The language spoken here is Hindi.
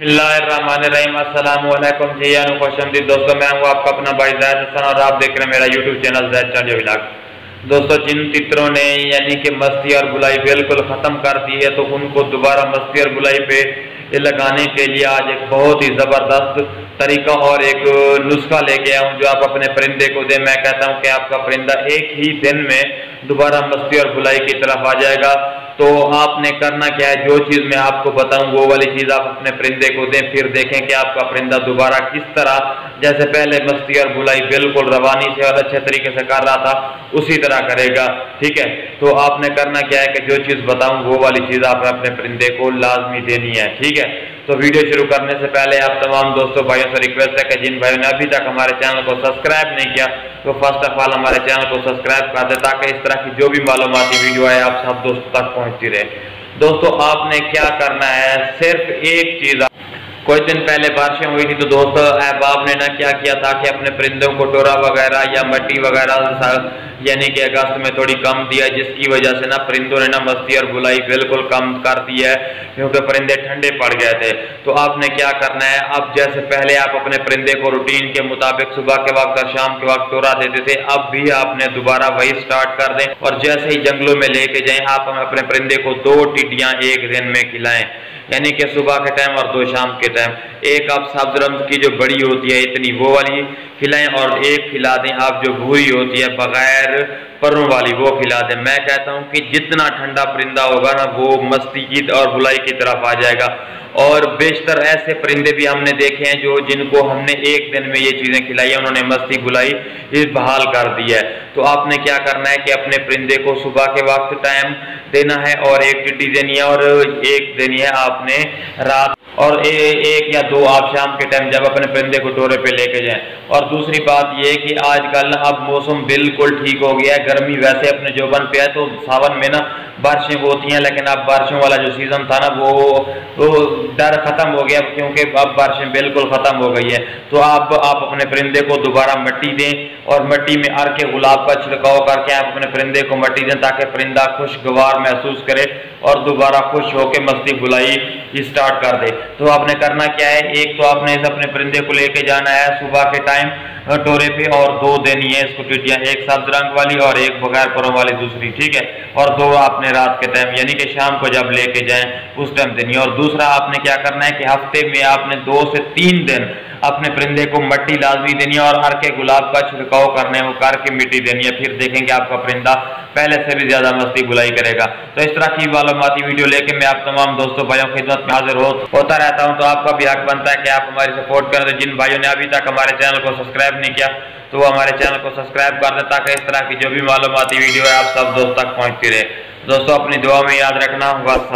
बिस्मिल्लाहिर्रहमानिर्रहीम। अस्सलाम वालेकुम जी खुशआमदीद दोस्तों, मैं हूँ आपका अपना भाई ज़ैद हसन और आप देख रहे हैं मेरा यूट्यूब चैनल ज़ैद चार्ज व्लॉग। दोस्तों, जिन तितरों ने यानी कि मस्ती और बुलाई बिल्कुल ख़त्म कर दी है तो उनको दोबारा मस्ती और बुलाई पे लगाने के लिए आज एक बहुत ही ज़बरदस्त तरीका और एक नुस्खा लेके आया हूँ जो आप अपने परिंदे को दें। मैं कहता हूँ कि आपका परिंदा एक ही दिन में दोबारा मस्ती और बुलाई की तरफ आ जाएगा। तो आपने करना क्या है, जो चीज़ मैं आपको बताऊं वो वाली चीज़ आप अपने परिंदे को दें, फिर देखें कि आपका परिंदा दोबारा किस तरह जैसे पहले मस्ती और बुलाई बिल्कुल रवानी से और अच्छे तरीके से कर रहा था उसी तरह करेगा। ठीक है, तो आपने करना क्या है कि जो चीज़ बताऊं वो वाली चीज़ आपने अपने परिंदे को लाजमी देनी है। ठीक है, तो वीडियो शुरू करने से पहले आप तमाम दोस्तों भाइयों से रिक्वेस्ट है कि जिन भाइयों ने अभी तक हमारे चैनल को सब्सक्राइब नहीं किया तो फर्स्ट ऑफ ऑल हमारे चैनल को सब्सक्राइब कर दे ताकि इस तरह की जो भी मालूमाती वीडियो है आप सब दोस्तों तक पहुंचती रहे। दोस्तों, आपने क्या करना है, सिर्फ एक चीज़। कुछ दिन पहले बारिशें हुई थी तो दोस्तों अहबाब ने ना क्या किया था कि अपने परिंदों को डोरा वगैरह या मट्टी वगैरह यानी कि अगस्त में थोड़ी कम दिया, जिसकी वजह से ना परिंदों ने ना मस्ती और बुलाई बिल्कुल कम कर दी है क्योंकि परिंदे ठंडे पड़ गए थे। तो आपने क्या करना है, अब जैसे पहले आप अपने परिंदे को रूटीन के मुताबिक सुबह के वक्त और शाम के वक्त डोरा देते थे, अब भी आपने दोबारा वही स्टार्ट कर दें और जैसे ही जंगलों में लेके जाएं आप अपने परिंदे को 2 टिड्डियां एक दिन में खिलाएं, यानी कि सुबह के टाइम और 2 शाम के टाइम। एक आप सब्ज रंग की जो बड़ी होती है इतनी वो वाली खिलाएं और एक खिला दें आप जो भूरी होती है बगैर परों वाली वो खिला दें। मैं कहता हूं कि जितना ठंडा परिंदा होगा ना वो मस्ती की और बुलाई की तरफ आ जाएगा। और बेशतर ऐसे परिंदे भी हमने देखे हैं जो जिनको हमने एक दिन में ये चीज़ें खिलाई है उन्होंने मस्ती बुलाई बहाल कर दी है। तो आपने क्या करना है कि अपने परिंदे को सुबह के वक्त टाइम देना है और एक टिड्डी देनी है और एक देनी है आपने रात, और एक या 2 आप शाम के टाइम जब अपने परिंदे को डोरे पे लेके जाएं। और दूसरी बात यह कि आजकल अब मौसम बिल्कुल ठीक हो गया है, गर्मी वैसे अपने जोबन पे है तो सावन में ना बारिशें होती हैं, लेकिन अब बारिशों वाला जो सीज़न था ना वो डर खत्म हो गया क्योंकि अब बारिशें बिल्कुल ख़त्म हो गई है। तो आप अपने परिंदे को दोबारा मिट्टी दें और मिट्टी में अर्क के गुलाब का छिड़काव करके आप अपने परिंदे को मिट्टी दें ताकि परिंदा खुशगवार महसूस करे और दोबारा खुश होकर मस्ती बुलाई स्टार्ट कर दे। तो आपने करना क्या है, एक तो आपने इस अपने परिंदे को लेके जाना है सुबह के टाइम डोरे पे और 2 देनी है इसको टिड्डियाँ, एक सब्ज रंग वाली और एक बगैर परों वाली दूसरी। ठीक है, और 2 आपने रात के टाइम यानी कि शाम को जब लेके जाएं उस टाइम देनी है। और दूसरा आपने क्या करना है कि हफ्ते में आपने 2 से 3 दिन अपने परिंदे को मिट्टी लाजमी देनी है और हर के गुलाब का छिड़काव करने वो करके मिट्टी देनी है, फिर देखेंगे आपका परिंदा पहले से भी ज्यादा मस्ती बुलाई करेगा। तो इस तरह की मालूमाती वीडियो लेके मैं आप तमाम दोस्तों भाइयों की खिदमत में हाजिर होता रहता हूं। तो आपका भी हक बनता है कि आप हमारी सपोर्ट करें। तो जिन भाइयों ने अभी तक हमारे चैनल को सब्सक्राइब नहीं किया तो वो हमारे चैनल को सब्सक्राइब कर दें ताकि इस तरह की जो भी मालूमाती वीडियो है आप सब दोस्तों तक पहुंचती रहे। दोस्तों, अपनी दुआ में याद रखना। वस्सलाम।